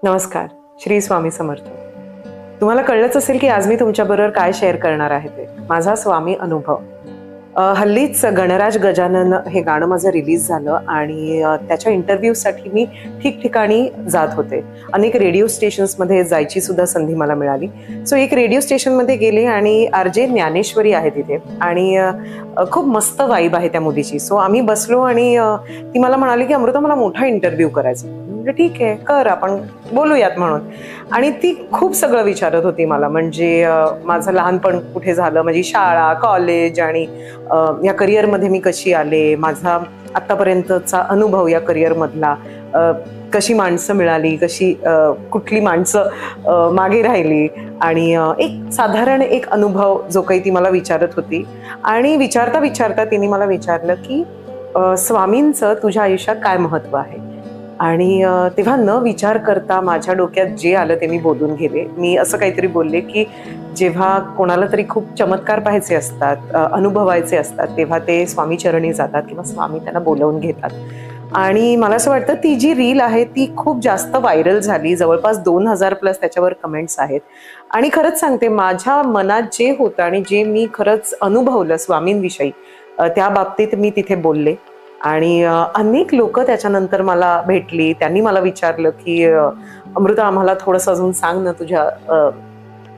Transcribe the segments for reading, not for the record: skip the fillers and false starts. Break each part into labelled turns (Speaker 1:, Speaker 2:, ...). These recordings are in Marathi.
Speaker 1: नमस्कार. श्री स्वामी समर्थ. तुम्हाला कळलंच असेल की आज मी तुमच्याबरोबर काय शेअर करणार आहे ते माझा स्वामी अनुभव. हल्लीच गणराज गजानन हे गाणं माझं रिलीज झालं आणि त्याच्या इंटरव्ह्यूसाठी मी ठिकठिकाणी जात होते. अनेक रेडिओ स्टेशन्समध्ये जायची सुद्धा संधी मला मिळाली. सो एक रेडिओ स्टेशनमध्ये गेले आणि RJ ज्ञानेश्वरी आहे तिथे आणि खूप मस्त वाईब आहे त्या मुलीची. सो आम्ही बसलो आणि ती मला म्हणाली की अमृता मला मोठा इंटरव्ह्यू करायचा. ठीक आहे कर, आपण बोलूयात म्हणून. आणि ती खूप सगळं विचारत होती मला, म्हणजे माझं लहानपण कुठे झालं, माझी शाळा, कॉलेज आणि या करिअरमध्ये मी कशी आले, माझा आतापर्यंतचा अनुभव या करिअरमधला, कशी माणसं मिळाली, कशी कुठली माणसं मागे राहिली आणि एक साधारण एक अनुभव जो काही ती मला विचारत होती. आणि विचारता विचारता तिने मला विचारलं की स्वामींचं तुझ्या आयुष्यात काय महत्व आहे. आणि तेव्हा न विचार करता माझ्या डोक्यात जे आलं ते मी बोलून गेले. मी असं काहीतरी बोलले की जेव्हा कोणाला तरी खूप चमत्कार पाहायचे असतात, अनुभवायचे असतात, तेव्हा ते स्वामी चरणी जातात किंवा स्वामी त्यांना बोलवून घेतात. आणि मला असं वाटतं ती जी रील आहे ती खूप जास्त व्हायरल झाली. जवळपास 2000+ त्याच्यावर कमेंट्स आहेत. आणि खरंच सांगते, माझ्या मनात जे होतं आणि जे मी खरंच अनुभवलं स्वामींविषयी, त्या बाबतीत मी तिथे बोलले. आणि अनेक लोक त्याच्यानंतर मला भेटली. त्यांनी मला विचारलं की अमृता आम्हाला थोडंसं अजून सांग ना,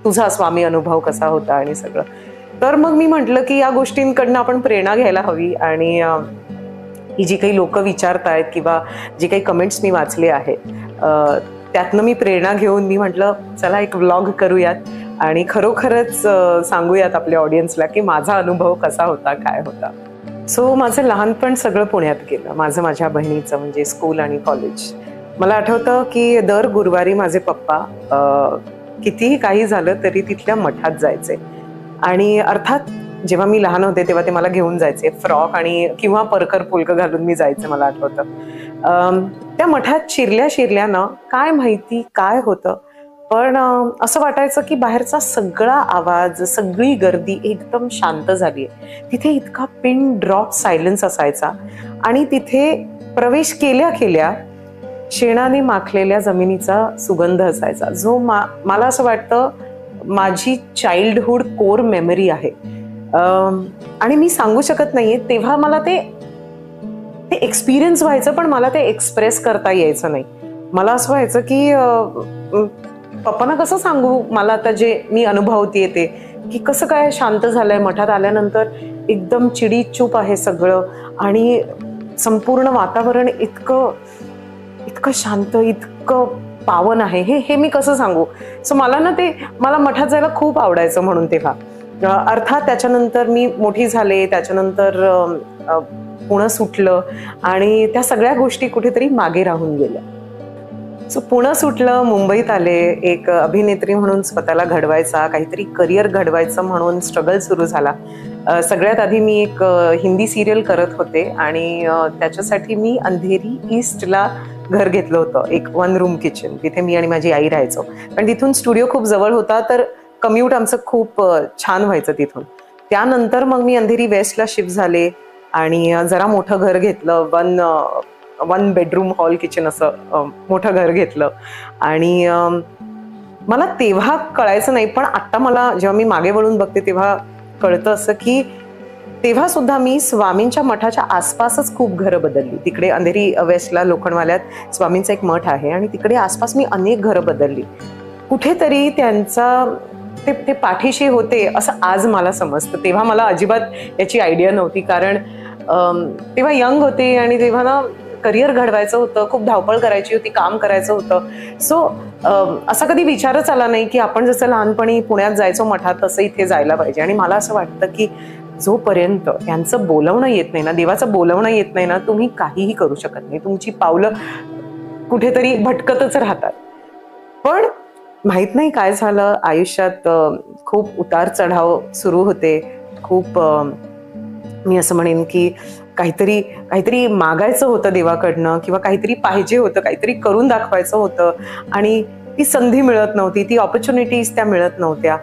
Speaker 1: तुझा स्वामी अनुभव कसा होता आणि सगळं. तर मग मी म्हटलं की या गोष्टींकडनं आपण प्रेरणा घ्यायला हवी. आणि ही जी काही लोक विचारतायत किंवा जे काही कमेंट्स मी वाचले आहेत त्यातनं मी प्रेरणा घेऊन मी म्हटलं चला एक व्लॉग करूयात आणि खरोखरच सांगूयात आपल्या ऑडियन्सला की माझा अनुभव कसा होता, काय होता. सो माझं लहानपण सगळं पुण्यात गेलं. माझ्या बहिणीचं म्हणजे स्कूल आणि कॉलेज. मला आठवतं की दर गुरुवारी माझे पप्पा कितीही काही झालं तरी तिथल्या मठात जायचे. आणि अर्थात जेव्हा मी लहान होते तेव्हा ते मला घेऊन जायचे. फ्रॉक आणि किंवा परकर पुलकं घालून मी जायचे. मला आठवतं त्या मठात शिरल्यानं काय माहिती काय होतं, पण असं वाटायचं की बाहेरचा सगळा आवाज, सगळी गर्दी एकदम शांत झाली आहे. तिथे इतका पिन ड्रॉप सायलेन्स असायचा. आणि तिथे प्रवेश केल्या शेणाने माखलेल्या जमिनीचा सुगंध असायचा, जो मला असं वाटतं माझी चाइल्डहुड कोर मेमरी आहे. आणि मी सांगू शकत नाहीये तेव्हा मला ते एक्सपिरियन्स व्हायचं, पण मला ते एक्सप्रेस करता यायचं नाही. मला असं व्हायचं की पप्पांना कसं सांगू मला आता जे मी अनुभवतेय ते, की कसं काय शांत झालंय. मठात आल्यानंतर एकदम चिडीचूप आहे सगळं आणि संपूर्ण वातावरण इतकं शांत, इतकं पावन आहे. हे मी कसं सांगू. सो मला मठात जायला खूप आवडायचं म्हणून तेव्हा. अर्थात त्याच्यानंतर मी मोठी झाले, त्याच्यानंतर पुणं सुटलं आणि त्या सगळ्या गोष्टी कुठेतरी मागे राहून गेल्या. सो पुणं सुटलं, मुंबईत आले. एक अभिनेत्री म्हणून स्वतःला घडवायचा, काहीतरी करिअर घडवायचं म्हणून स्ट्रगल सुरू झाला. सगळ्यात आधी मी एक हिंदी सिरियल करत होते आणि त्याच्यासाठी मी अंधेरी ईस्टला घर घेतलं होतं. एक 1 रूम किचन. तिथे मी आणि माझी आई राहायचो. पण तिथून स्टुडिओ खूप जवळ होता, तर कम्युट आमचं खूप छान व्हायचं तिथून. त्यानंतर मग मी अंधेरी वेस्टला शिफ्ट झाले आणि जरा मोठं घर घेतलं. 1 बेडरूम हॉल किचन असं मोठं घर घेतलं. आणि मला तेव्हा कळायचं नाही, पण आता मला जेव्हा मी मागे वळून बघते तेव्हा कळतं असं की तेव्हा सुद्धा मी स्वामींच्या मठाच्या आसपासच खूप घरं बदलली. तिकडे अंधेरी वेस्टला लोखंडवाल्यात स्वामींचा एक मठ आहे आणि तिकडे आसपास मी अनेक घरं बदलली. कुठेतरी त्यांचा ते पाठीशी होते असं आज मला समजतं. तेव्हा मला अजिबात याची आयडिया नव्हती, कारण तेव्हा यंग होते आणि तेव्हा ना करिअर घडवायचं होतं, खूप धावपळ करायची होती, काम करायचं होतं. सो असा कधी विचारच आला नाही की आपण जसं लहानपणी पुण्यात जायचो मठात तसं इथे जायला पाहिजे. आणि मला असं वाटतं की जोपर्यंत त्यांचं बोलवणं येत नाही ना, देवाचं बोलवणं येत नाही ना, तुम्ही काहीही करू शकत नाही. तुमची पावलं कुठेतरी भटकतच राहतात. पण माहित नाही काय झालं, आयुष्यात खूप उतार चढाव सुरू होते. खूप मी असं म्हणेन की काहीतरी मागायचं होतं देवाकडनं किंवा काहीतरी पाहिजे होतं, काहीतरी करून दाखवायचं होतं आणि ती संधी मिळत नव्हती, ती ऑपॉर्च्युनिटीज त्या मिळत नव्हत्या.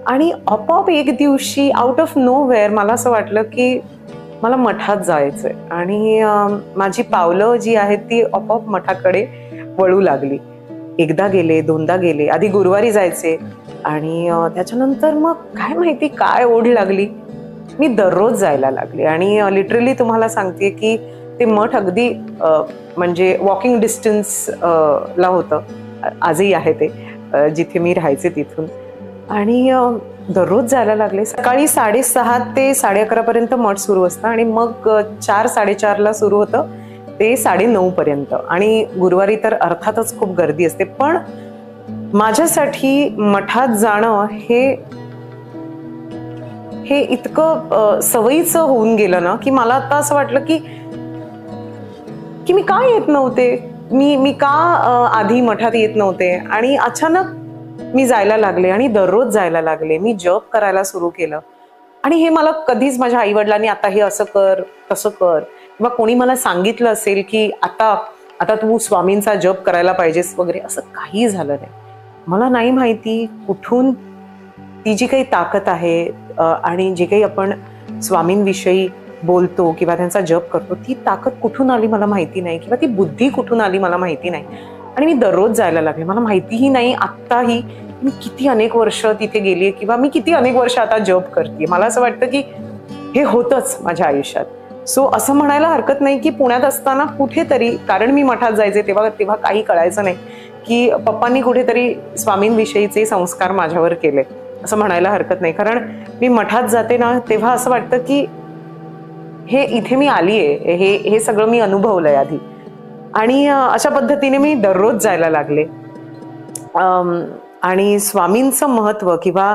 Speaker 1: आणि आपोआप एक दिवशी आउट ऑफ नोवेअर मला असं वाटलं की मला मठात जायचंय आणि माझी पावलं जी आहेत ती आपोआप मठाकडे वळू लागली. एकदा गेले, दोनदा गेले. आधी गुरुवारी जायचे आणि त्याच्यानंतर मग काय माहिती काय ओढ लागली, मी दररोज जायला लागले. आणि लिटरली तुम्हाला सांगते की ते मठ अगदी म्हणजे वॉकिंग डिस्टन्स ला होतं. आजही आहे ते, जिथे मी राहायचे तिथून. आणि दररोज जायला लागले. सकाळी 6:30 ते 11:30 पर्यंत मठ सुरू असतं आणि मग 4-4:30 सुरू होतं ते 9:30 पर्यंत. आणि गुरुवारी तर अर्थातच खूप गर्दी असते. पण माझ्यासाठी मठात जाणं हे इतकं सवयीचं होऊन गेलं ना, की मला आता असं वाटलं की मी का येत नव्हते, मी का आधी मठात येत नव्हते. आणि अचानक मी जायला लागले आणि दररोज जायला लागले. मी जप करायला सुरू केलं. आणि हे मला कधीच माझ्या आईवडिलांनी आता हे असं कर तसं कर किंवा कोणी मला सांगितलं असेल की आता तू स्वामींचा जप करायला पाहिजेस वगैरे, असं काही झालं नाही. मला नाही माहिती कुठून ती जी काही ताकद आहे आणि जे काही आपण स्वामींविषयी बोलतो किंवा त्यांचा जप करतो, ती ताकद कुठून आली मला माहिती नाही, किंवा ती बुद्धी कुठून आली मला माहिती नाही. आणि मी दररोज जायला लागले. मला माहितीही नाही आत्ताही मी किती अनेक वर्ष तिथे गेलीये किंवा मी किती अनेक वर्ष आता जप करते. मला असं वाटतं की हे होतंच माझ्या आयुष्यात. सो असं म्हणायला हरकत नाही की पुण्यात असताना कुठेतरी, कारण मी मठात जायचे तेव्हा काही कळायचं नाही, की पप्पांनी कुठेतरी स्वामींविषयीचे संस्कार माझ्यावर केले असं म्हणायला हरकत नाही. कारण मी मठात जाते ना, तेव्हा असं वाटतं की हे इथे मी आलीये, हे सगळं मी अनुभवलंय आधी. आणि अशा पद्धतीने मी दररोज जायला लागले. आणि स्वामींचं महत्व किंवा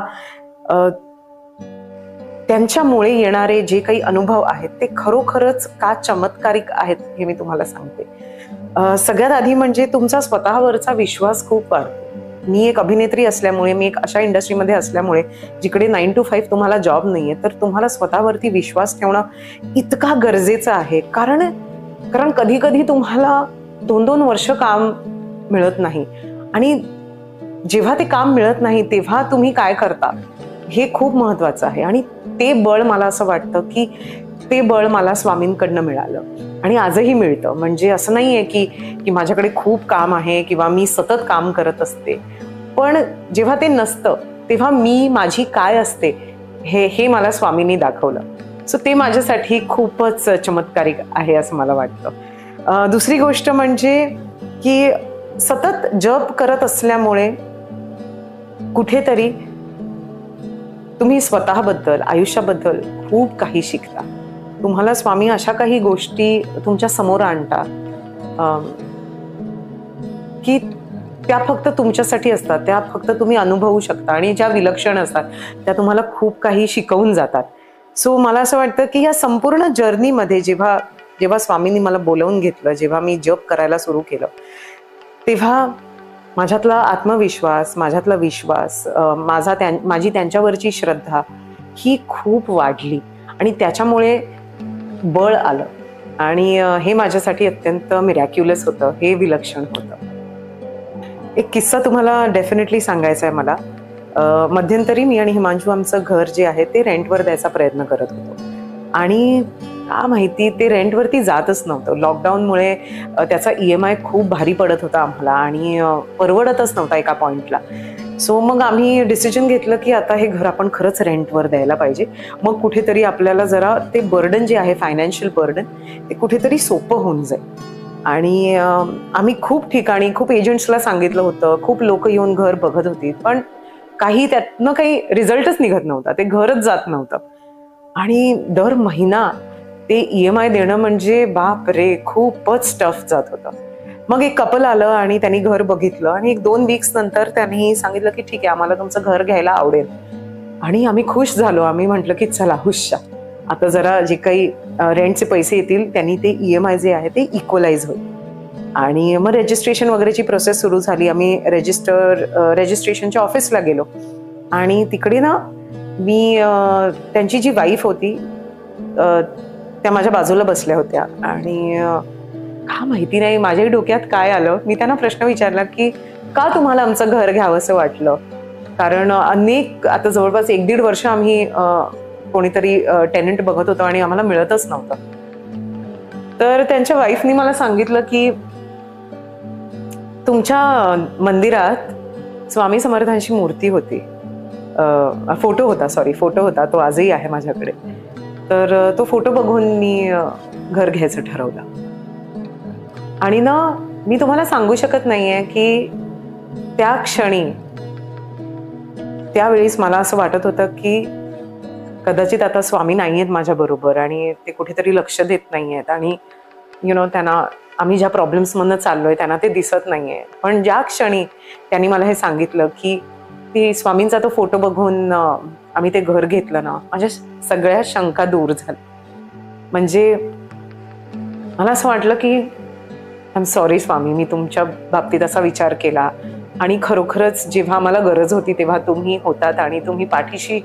Speaker 1: त्यांच्यामुळे येणारे जे काही अनुभव आहेत ते खरोखरच का चमत्कारिक आहेत हे मी तुम्हाला सांगते. सगळ्यात आधी म्हणजे तुमचा स्वतःवरचा विश्वास खूप वाढतो. मी एक अभिनेत्री असल्यामुळे, मी एक अशा इंडस्ट्रीमध्ये असल्यामुळे जिकडे 9 to 5 तुम्हाला जॉब नाहीये, तर तुम्हाला स्वतःवरती विश्वास ठेवणं इतका गरजेचं आहे. कारण कधी कधी तुम्हाला 2-2 वर्ष काम मिळत नाही आणि जेव्हा ते काम मिळत नाही तेव्हा तुम्ही काय करता हे खूप महत्वाचं आहे. आणि ते बळ मला असं वाटतं की ते बळ मला स्वामींकडनं मिळालं आणि आजही मिळतं. म्हणजे असं नाहीये की माझ्याकडे खूप काम आहे किंवा मी सतत काम करत असते, पण जेव्हा ते नसतं तेव्हा माझी काय असते हे मला स्वामींनी दाखवलं. सो ते माझ्यासाठी खूपच चमत्कारिक आहे असं मला वाटतं. दुसरी गोष्ट म्हणजे की सतत जप करत असल्यामुळे कुठेतरी तुम्ही स्वतःबद्दल, आयुष्याबद्दल खूप काही शिकता. तुम्हाला स्वामी अशा काही गोष्टी तुमच्या समोर आणतात की त्या फक्त तुमच्यासाठी असतात, त्या फक्त तुम्ही अनुभवू शकता आणि ज्या विलक्षण असतात त्या तुम्हाला खूप काही शिकवून जातात. सो मला असं वाटतं की या संपूर्ण जर्नीमध्ये जेव्हा स्वामींनी मला बोलवून घेतलं, जेव्हा मी जप करायला सुरू केलं, तेव्हा माझ्यातला आत्मविश्वास, माझ्यातला विश्वास, माझी त्यांच्यावरची श्रद्धा ही खूप वाढली आणि त्याच्यामुळे बळ आलं. आणि हे माझ्यासाठी अत्यंत मिरॅक्युलस होतं, हे विलक्षण होतं. एक किस्सा तुम्हाला डेफिनेटली सांगायचा आहे मला. मध्यंतरी मी आणि हिमांशू आमचं घर जे आहे ते रेंटवर द्यायचा प्रयत्न करत होतो आणि का माहिती ते रेंटवरती जातच नव्हतं. लॉकडाऊनमुळे त्याचा EMI खूप भारी पडत होता आम्हाला आणि परवडतच नव्हता एका पॉइंटला. सो मग आम्ही डिसिजन घेतलं की आता हे घर आपण खरंच रेंटवर द्यायला पाहिजे. मग कुठेतरी आपल्याला जरा ते बर्डन जे आहे, फायनान्शियल बर्डन, ते कुठेतरी सोपं होऊन जाईल. आणि आम्ही खूप ठिकाणी, खूप एजंट्सला सांगितलं होतं, खूप लोक येऊन घर बघत होती, पण त्यातनं काही रिझल्टच निघत नव्हता, ते घरच जात नव्हतं. आणि दर महिना ते EMI देणं म्हणजे बाप रे, खूपच टफ जात होतं. मग एक कपल आलं आणि त्यांनी घर बघितलं आणि 1-2 वीक्स नंतर त्यांनी सांगितलं की ठीक आहे, आम्हाला तुमचं घर घ्यायला आवडेल. आणि आम्ही खुश झालो. आम्ही म्हटलं की चला हुश्शा, आता जरा जे काही रेंटचे पैसे येतील त्यांनी ते EMI जे आहे ते इक्वलाइज होईल. आणि मग रजिस्ट्रेशन वगैरेची प्रोसेस सुरू झाली. आम्ही रजिस्ट्रेशनच्या ऑफिसला गेलो आणि तिकडे ना मी त्यांची जी वाईफ होती त्या माझ्या बाजूला बसल्या होत्या आणि का माहिती नाही माझ्याही डोक्यात काय आलं, मी त्यांना प्रश्न विचारला की का तुम्हाला आमचं घर घ्यावंसं वाटलं. कारण आता जवळपास 1-1.5 वर्ष आम्ही कोणीतरी टेनंट बघत होतो आणि आम्हाला मिळतच नव्हतं. तर त्यांच्या वाईफनी मला सांगितलं की तुमच्या मंदिरात स्वामी समर्थांची मूर्ती होती, फोटो होता, तो आजही आहे माझ्याकडे. तर तो फोटो बघून मी घर घ्यायचं ठरवलं. आणि ना मी तुम्हाला सांगू शकत नाहीये की त्या क्षणी त्यावेळेस मला असं वाटत होतं की कदाचित आता स्वामी नाहीयेत माझ्या बरोबर आणि ते कुठेतरी लक्ष देत नाहीयेत आणि त्यांना आम्ही ज्या प्रॉब्लेम्समधनं चाललोय त्यांना ते दिसत नाहीये. पण ज्या क्षणी त्यांनी मला हे सांगितलं की ती स्वामींचा तो फोटो बघून आम्ही ते घर घेतलं ना, माझ्या सगळ्या शंका दूर झाल्या. म्हणजे मला असं वाटलं की आय एम सॉरी स्वामी, मी तुमच्या बाबतीत असा विचार केला आणि खरोखरच जेव्हा मला गरज होती तेव्हा तुम्ही होतात आणि तुम्ही पाठीशी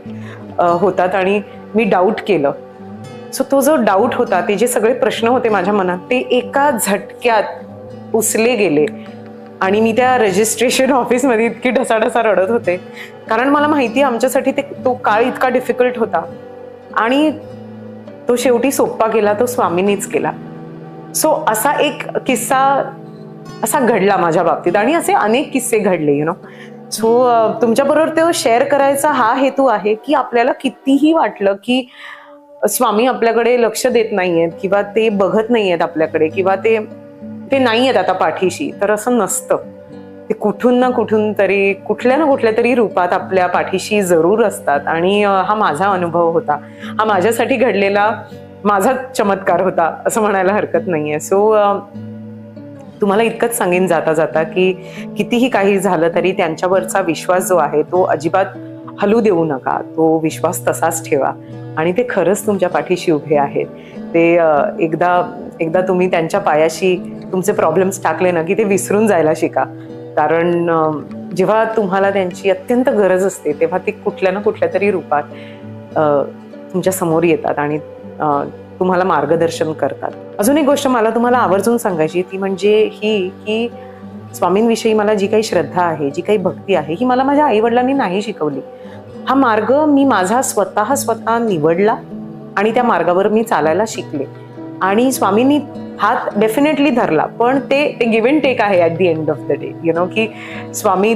Speaker 1: होतात आणि मी डाऊट केलं. सो तो जो डाऊट होता, ते जे सगळे प्रश्न होते माझ्या मनात, ते एका झटक्यात पुसले गेले. आणि मी त्या रजिस्ट्रेशन ऑफिसमध्ये इतकी ढसाढसा रडत होते, कारण मला माहिती आहे आमच्यासाठी तो काळ इतका डिफिकल्ट होता आणि तो शेवटी सोप्पा केला, तो स्वामींनीच केला. सो असा एक किस्सा असा घडला माझ्या बाबतीत आणि असे अनेक किस्से घडले सो तुमच्याबरोबर ते शेअर करायचा हा हेतू आहे की आपल्याला कितीही वाटलं की स्वामी आपल्याकडे लक्ष देत नाहीयेत किंवा ते बघत नाहीयेत आपल्याकडे किंवा ते नाहीयेत आता पाठीशी, तर असं नसतं. ते कुठून ना कुठून तरी कुठल्या ना कुठल्या तरी रूपात आपल्या पाठीशी जरूर असतात. आणि हा माझा अनुभव होता, हा माझ्यासाठी घडलेला माझा चमत्कार होता असं म्हणायला हरकत नाहीये. सो तुम्हाला इतकंच सांगेन जाता जाता की कितीही काही झालं तरी त्यांच्यावरचा विश्वास जो आहे तो अजिबात हलू देऊ नका. तो विश्वास तसाच ठेवा आणि ते खरंच तुमच्या पाठीशी उभे आहेत. ते एकदा तुम्ही त्यांच्या पायाशी तुमचे प्रॉब्लेम्स टाकले ना की ते विसरून जायला शिका. कारण जेव्हा तुम्हाला त्यांची अत्यंत गरज असते तेव्हा ते कुठल्या ना कुठल्या तरी रूपात तुमच्या समोर येतात आणि तुम्हाला मार्गदर्शन करतात. अजून एक गोष्ट मला तुम्हाला आवर्जून सांगायची ती म्हणजे ही की स्वामींविषयी मला जी काही श्रद्धा आहे, जी काही भक्ती आहे, ही मला माझ्या आईवडिलांनी नाही शिकवली. हा मार्ग मी माझा स्वतः निवडला आणि त्या मार्गावर मी चालायला शिकले. आणि स्वामींनी हात डेफिनेटली धरला, पण ते गिव्ह अँड टेक आहे at the end of the day. की स्वामी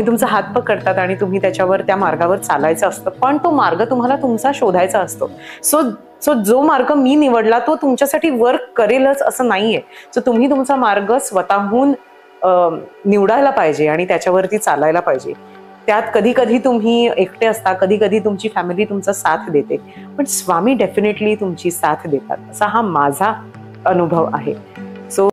Speaker 1: तुमचा हात पकडतात आणि तुम्ही त्याच्यावर त्या मार्गावर चालायचं असतं, पण तो मार्ग तुम्हाला तुमचा शोधायचा असतो. सो जो मार्ग मी निवडला तो तुमच्यासाठी वर्क करेलच असं नाहीये. सो तुम्ही तुमचा मार्ग स्वतःहून निवडायला पाहिजे आणि त्याच्यावरती चालायला पाहिजे. त्यात कधी कधी तुम्ही एकटे असता, कधी कधी तुमची फॅमिली तुमचा साथ देते, पण स्वामी डेफिनेटली तुमची साथ देतात, असा हा माझा अनुभव आहे.